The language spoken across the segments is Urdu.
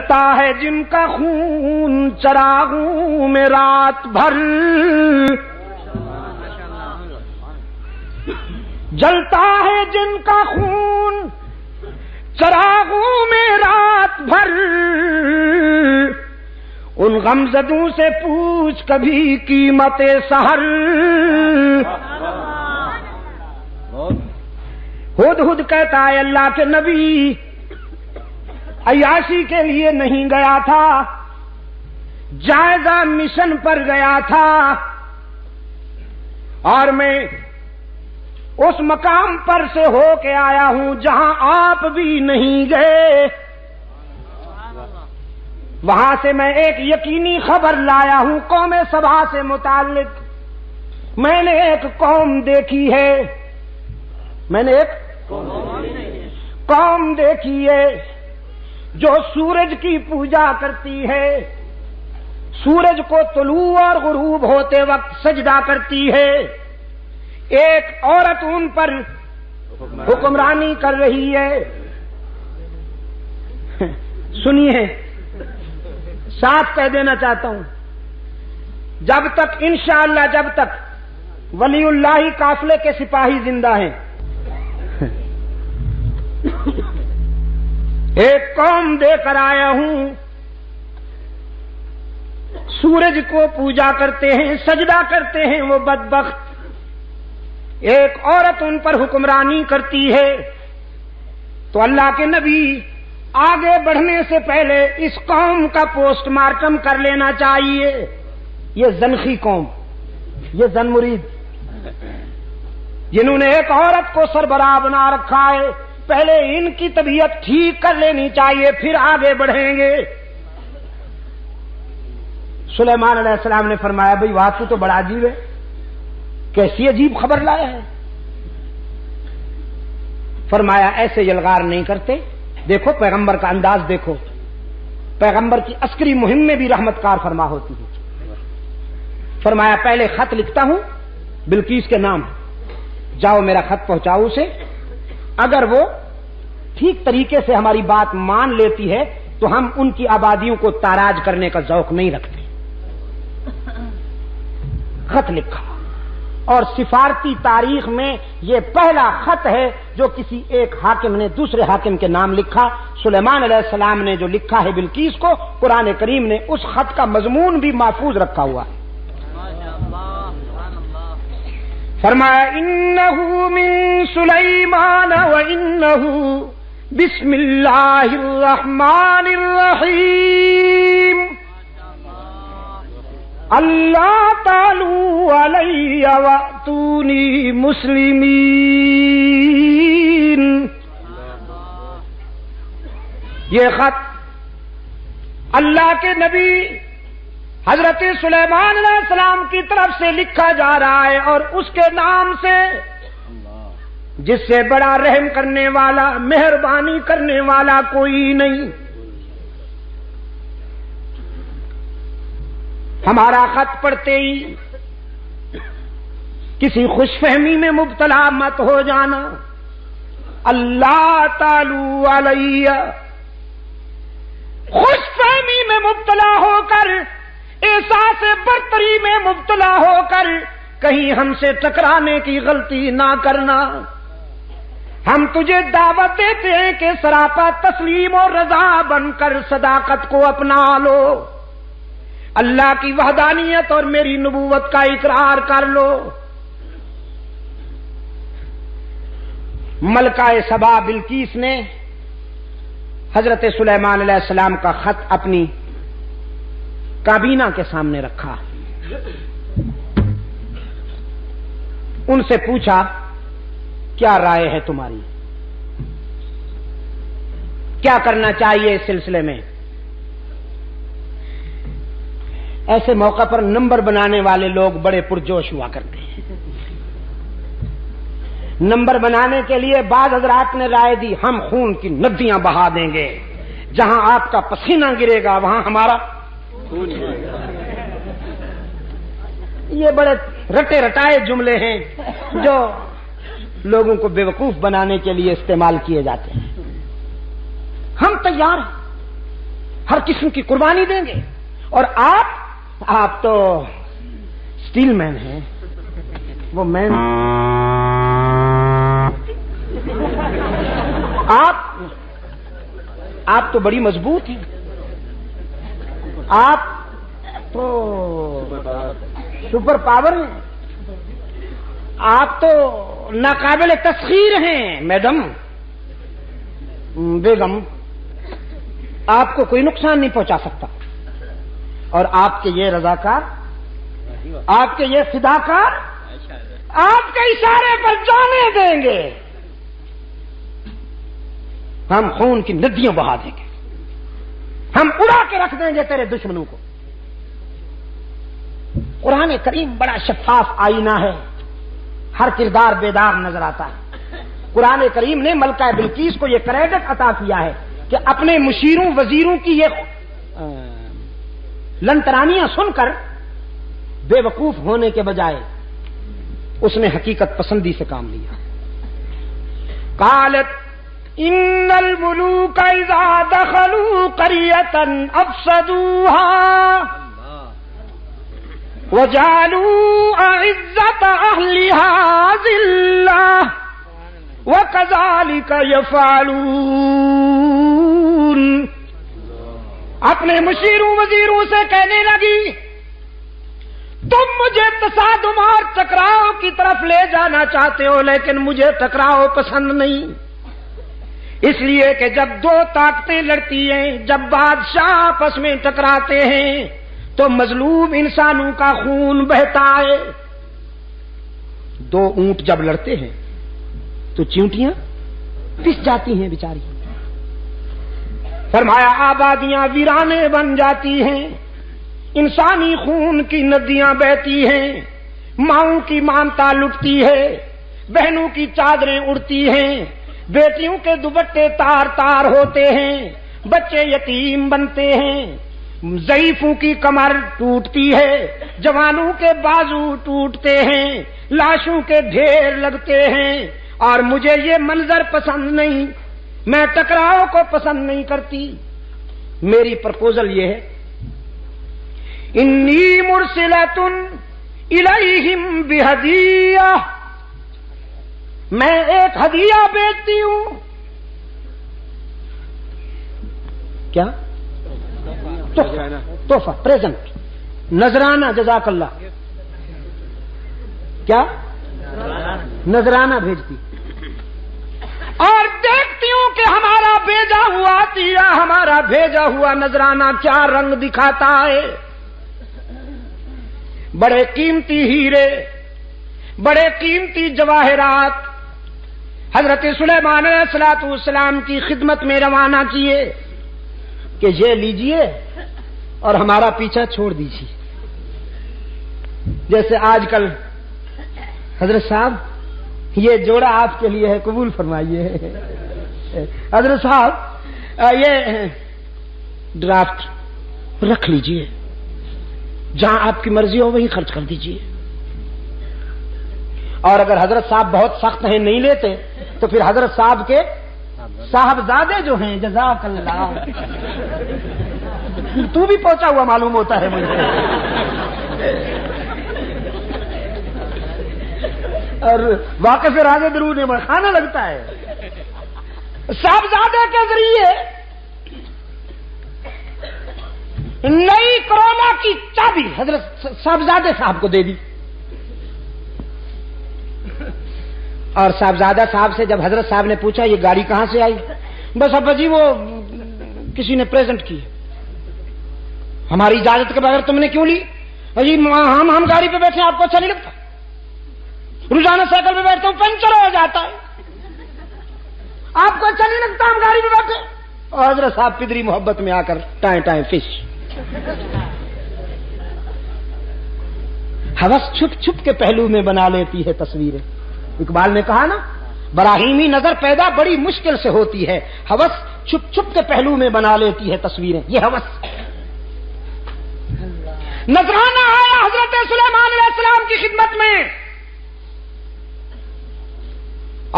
جلتا ہے جن کا خون چراغوں میں رات بھر، جلتا ہے جن کا خون چراغوں میں رات بھر، ان غمزدوں سے پوچھ کبھی قیمت سحر۔ ہدہد کہتا ہے اللہ کے نبی عیاشی کے لیے نہیں گیا تھا، جائزہ مشن پر گیا تھا، اور میں اس مقام پر سے ہو کے آیا ہوں جہاں آپ بھی نہیں گئے۔ وہاں سے میں ایک یقینی خبر لایا ہوں قوم سبا سے متعلق۔ میں نے ایک قوم دیکھی ہے، میں نے ایک قوم دیکھی ہے جو سورج کی پوجا کرتی ہے، سورج کو طلوع اور غروب ہوتے وقت سجدہ کرتی ہے۔ ایک عورت ان پر حکمرانی کر رہی ہے۔ سنیے، صاف کہہ دینا چاہتا ہوں، جب تک انشاءاللہ جب تک ولی اللہ قافلے کے سپاہی زندہ ہیں، ایک قوم دے کر آیا ہوں، سورج کو پوجا کرتے ہیں، سجدہ کرتے ہیں وہ بدبخت۔ ایک عورت ان پر حکمرانی کرتی ہے، تو اللہ کے نبی آگے بڑھنے سے پہلے اس قوم کا پوسٹ مارٹم کر لینا چاہیے۔ یہ زنخی قوم، یہ زن مرید جنہوں نے ایک عورت کو سربراہ بنا رکھا ہے، پہلے ان کی طبیعت ٹھیک کر لینی چاہیے، پھر آگے بڑھیں گے۔ سلیمان علیہ السلام نے فرمایا بھئی واقعی تو بڑا عجیب ہے، کیسی عجیب خبر لایا ہے۔ فرمایا ایسے یلغار نہیں کرتے، دیکھو پیغمبر کا انداز دیکھو، پیغمبر کی عسکری مہم میں بھی رحمت کار فرما ہوتی ہے۔ فرمایا پہلے خط لکھتا ہوں بلقیس کے نام، جاؤ میرا خط پہنچاؤ اسے، اگر وہ ٹھیک طریقے سے ہماری بات مان لیتی ہے تو ہم ان کی آبادیوں کو تاراج کرنے کا ذوق نہیں رکھتے۔ خط لکھا، اور سفارتی تاریخ میں یہ پہلا خط ہے جو کسی ایک حاکم نے دوسرے حاکم کے نام لکھا۔ سلیمان علیہ السلام نے جو لکھا ہے بلقیس کو، قرآن کریم نے اس خط کا مضمون بھی محفوظ رکھا ہوا ہے۔ فرمایا انہ من سلیمان وانہ بسم اللہ الرحمن الرحیم اللہ تعالی علی واتونی مسلمین۔ یہ خط اللہ کے نبی حضرت سلیمان علیہ السلام کی طرف سے لکھا جا رہا ہے، اور اس کے نام سے جس سے بڑا رحم کرنے والا، مہربانی کرنے والا کوئی نہیں۔ ہمارا خط پڑھتے ہی کسی خوش فہمی میں مبتلا مت ہو جانا۔ اللہ تعالی علیہ، خوش فہمی میں مبتلا ہو کر، احساس برتری میں مبتلا ہو کر کہیں ہم سے ٹکرانے کی غلطی نہ کرنا۔ ہم تجھے دعوت دیتے ہیں کہ سراپا تسلیم اور رضا بن کر صداقت کو اپنا لو، اللہ کی وحدانیت اور میری نبوت کا اقرار کر لو۔ ملکہ سبا بلقیس نے حضرت سلیمان علیہ السلام کا خط اپنی کابینہ کے سامنے رکھا، ان سے پوچھا کیا رائے ہے تمہاری، کیا کرنا چاہیے اس سلسلے میں؟ ایسے موقع پر نمبر بنانے والے لوگ بڑے پرجوش ہوا کرتے ہیں۔ نمبر بنانے کے لیے بعض حضرات نے رائے دی ہم خون کی ندیاں بہا دیں گے، جہاں آپ کا پسینہ گرے گا وہاں ہمارا خون۔ یہ بڑے رٹے رٹائے جملے ہیں جو لوگوں کو بیوقوف بنانے کے لیے استعمال کیے جاتے ہیں۔ ہم تیار ہیں، ہر قسم کی قربانی دیں گے. اور آپ تو اسٹیل مین ہیں. وہ مین آپ تو بڑی مضبوط ہیں. آپ تو سپر پاور ہیں. آپ تو ناقابل تسخیر ہیں. میڈم بیگم آپ کو کوئی نقصان نہیں پہنچا سکتا. اور آپ کے یہ رضاکار، آپ کے یہ فداکار آپ کے اشارے پر جانے دیں گے. ہم خون کی ندیاں بہا دیں گے. ہم اڑا کے رکھ دیں گے تیرے دشمنوں کو. قرآن کریم بڑا شفاف آئینہ ہے. ہر کردار بیدار نظر آتا ہے. قرآن کریم نے ملکہ بلقیس کو یہ کریڈٹ عطا کیا ہے کہ اپنے مشیروں وزیروں کی یہ لنترانیاں سن کر بے وقوف ہونے کے بجائے اس نے حقیقت پسندی سے کام لیا. قالت ان الملوک اذا دخلوا قریۃ افسدوها وجعلوا اعزۃ اہلها ذلہ وَكَذَلِكَ يَفْعَلُونَ. اپنے مشیروں وزیروں سے کہنے لگی تم مجھے تصادم اور ٹکراؤ کی طرف لے جانا چاہتے ہو، لیکن مجھے ٹکراؤ پسند نہیں. اس لیے کہ جب دو طاقتیں لڑتی ہیں، جب بادشاہ آپس میں ٹکراتے ہیں تو مظلوم انسانوں کا خون بہتا ہے. دو اونٹ جب لڑتے ہیں تو چیونٹیاں پس جاتی ہیں بیچاری. فرمایا آبادیاں ویرانے بن جاتی ہیں، انسانی خون کی ندیاں بہتی ہیں، ماؤں کی مامتا لٹتی ہے، بہنوں کی چادریں اڑتی ہیں، بیٹیوں کے دوپٹے تار تار ہوتے ہیں، بچے یتیم بنتے ہیں، ضعیفوں کی کمر ٹوٹتی ہے، جوانوں کے بازو ٹوٹتے ہیں، لاشوں کے ڈھیر لگتے ہیں. اور مجھے یہ منظر پسند نہیں، میں ٹکراؤ کو پسند نہیں کرتی. میری پرپوزل یہ ہے انی مرسلۃ الیہم بہدیہ، میں ایک ہدیہ بھیجتی ہوں. کیا؟ تحفہ، پریزنٹ، نذرانہ. جزاک اللہ. کیا؟ نذرانہ بھیجتی اور دیکھتی ہوں کہ ہمارا بھیجا ہوا عطیہ، ہمارا بھیجا ہوا نذرانہ کیا رنگ دکھاتا ہے. بڑے قیمتی ہیرے، بڑے قیمتی جواہرات حضرت سلیمان علیہ السلام کی خدمت میں روانہ کیے کہ یہ لیجئے اور ہمارا پیچھا چھوڑ دیجیے. جیسے آج کل حضرت صاحب یہ جوڑا آپ کے لیے ہے، قبول فرمائیے. حضرت صاحب یہ ڈرافٹ رکھ لیجئے، جہاں آپ کی مرضی ہو وہیں خرچ کر دیجئے. اور اگر حضرت صاحب بہت سخت ہیں نہیں لیتے تو پھر حضرت صاحب کے صاحبزادے جو ہیں، جزاک اللہ، تو بھی پہنچا ہوا معلوم ہوتا ہے مجھے. اور واقع سے راز درود میں کھانا لگتا ہے. صاحبزادے کے ذریعے نئی کرونا کی چابی حضرت صاحبزادے صاحب کو دے دی. اور صاحبزادہ صاحب سے جب حضرت صاحب نے پوچھا یہ گاڑی کہاں سے آئی، بس ابا جی وہ کسی نے پریزنٹ کی، ہماری اجازت کے بغیر تم نے کیوں لی؟ جی ہم گاڑی پہ بیٹھے آپ کو اچھا نہیں لگتا؟ روزانہ سائیکل پہ بیٹھتا ہوں پنچر ہو جاتا ہے، آپ کو اچھا نہیں لگتا ہم گاڑی پہ بیٹھے؟ اور حضرت صاحب پدری محبت میں آ کر ٹائیں ٹائیں فش. ہوس چھپ چھپ کے پہلو میں بنا لیتی ہے تصویریں. اقبال نے کہا نا براہیمی نظر پیدا بڑی مشکل سے ہوتی ہے، ہوس چھپ چھپ کے پہلو میں بنا لیتی ہے تصویریں. یہ ہوس. نذرانہ آیا حضرت سلیمان علیہ السلام کی خدمت میں،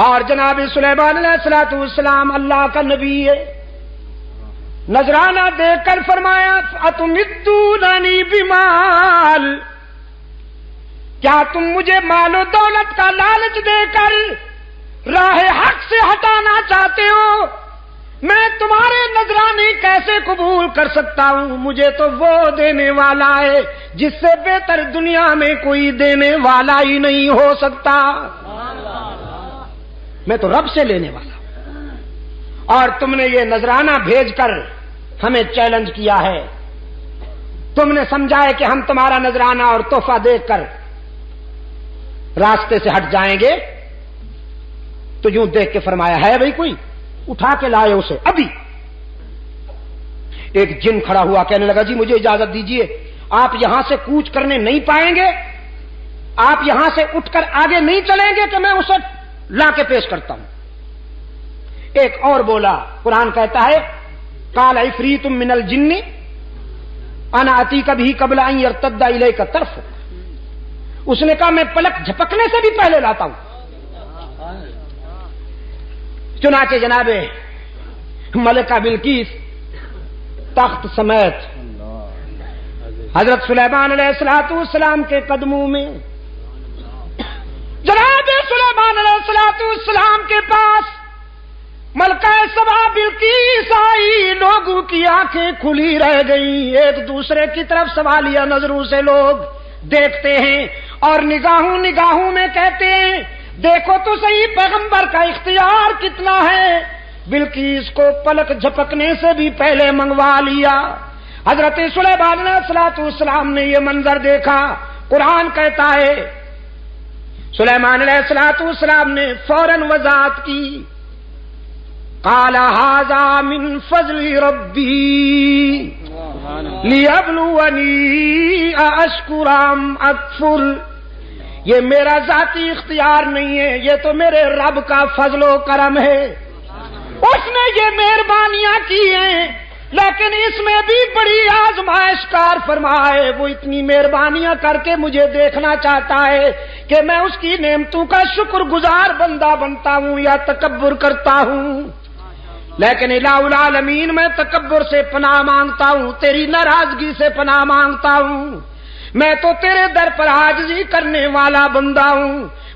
اور جناب سلیمان علیہ السلام اللہ کا نبی ہے، نذرانہ دے کر فرمایا اتمدوننی بمال، کیا تم مجھے مال و دولت کا لالچ دے کر راہ حق سے ہٹانا چاہتے ہو؟ میں تمہارے نذرانے کیسے قبول کر سکتا ہوں؟ مجھے تو وہ دینے والا ہے جس سے بہتر دنیا میں کوئی دینے والا ہی نہیں ہو سکتا۔ میں تو رب سے لینے والا ہوں، اور تم نے یہ نذرانہ بھیج کر ہمیں چیلنج کیا ہے۔ تم نے سمجھا ہے کہ ہم تمہارا نذرانہ اور تحفہ دیکھ کر راستے سے ہٹ جائیں گے، تو یوں دیکھ کے فرمایا ہے بھائی کوئی؟ اٹھا کے لائے اسے ابھی۔ ایک جن کھڑا ہوا کہنے لگا جی مجھے اجازت دیجئے، آپ یہاں سے کوچ کرنے نہیں پائیں گے، آپ یہاں سے اٹھ کر آگے نہیں چلیں گے کہ میں اسے لا کے پیش کرتا ہوں۔ ایک اور بولا، قرآن کہتا ہے قال عفریت من الجن انا اتیک بہ قبل ان یرتد الیک طرفک، اس نے کہا میں پلک جھپکنے سے بھی پہلے لاتا ہوں۔ چنانچہ جناب ملکہ بلقیس تخت سمیت حضرت سلیمان علیہ السلام کے قدموں میں، جناب سلیمان علیہ السلام کے پاس ملکہ سبا بلقیس آئی، لوگوں کی آنکھیں کھلی رہ گئیں، ایک دوسرے کی طرف سوالیہ نظروں سے لوگ دیکھتے ہیں اور نگاہوں میں کہتے ہیں دیکھو تو صحیح پیغمبر کا اختیار کتنا ہے، بلقیس کو پلک جھپکنے سے بھی پہلے منگوا لیا۔ حضرت سلیمان علیہ السلام نے یہ منظر دیکھا، قرآن کہتا ہے سلیمان علیہ السلام نے فوراً وضاحت کی، قال ھذا من فضل ربی لیبلونی اشکر ام اکفر، یہ میرا ذاتی اختیار نہیں ہے، یہ تو میرے رب کا فضل و کرم ہے، اس نے یہ مہربانیاں کی ہیں، لیکن اس میں بھی بڑی آزمائش کار فرمائے، وہ اتنی مہربانیاں کر کے مجھے دیکھنا چاہتا ہے کہ میں اس کی نعمتوں کا شکر گزار بندہ بنتا ہوں یا تکبر کرتا ہوں۔ لیکن الہ العالمین میں تکبر سے پناہ مانگتا ہوں، تیری ناراضگی سے پناہ مانگتا ہوں، میں تو تیرے در پر عاجزی کرنے والا بندہ ہوں،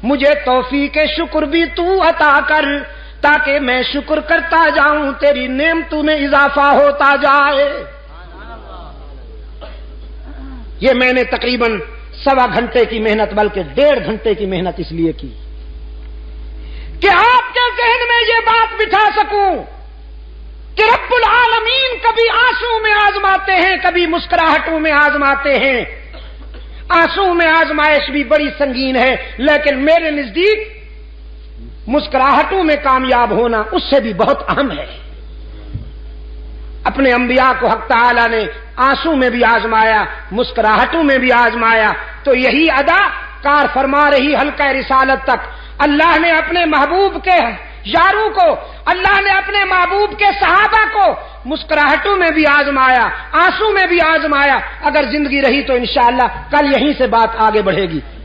مجھے توفیق شکر بھی تو عطا کر تاکہ میں شکر کرتا جاؤں، تیری نعمتوں میں اضافہ ہوتا جائے۔ یہ میں نے تقریباً 1.25 گھنٹے کی محنت بلکہ 1.5 گھنٹے کی محنت اس لیے کی کہ آپ کے ذہن میں یہ بات بٹھا سکوں کہ رب العالمین کبھی آنسو میں آزماتے ہیں، کبھی مسکراہٹوں میں آزماتے ہیں۔ آنسو میں آزمائش بھی بڑی سنگین ہے، لیکن میرے نزدیک مسکراہٹوں میں کامیاب ہونا اس سے بھی بہت اہم ہے۔ اپنے انبیاء کو حق تعالی نے آنسو میں بھی آزمایا، مسکراہٹوں میں بھی آزمایا، تو یہی ادا کار فرما رہی حلقہ رسالت تک اللہ نے اپنے محبوب کے یاروں کو، اللہ نے اپنے محبوب کے صحابہ کو مسکراہٹوں میں بھی آزمایا، آنسو میں بھی آزمایا۔ اگر زندگی رہی تو انشاءاللہ کل یہیں سے بات آگے بڑھے گی۔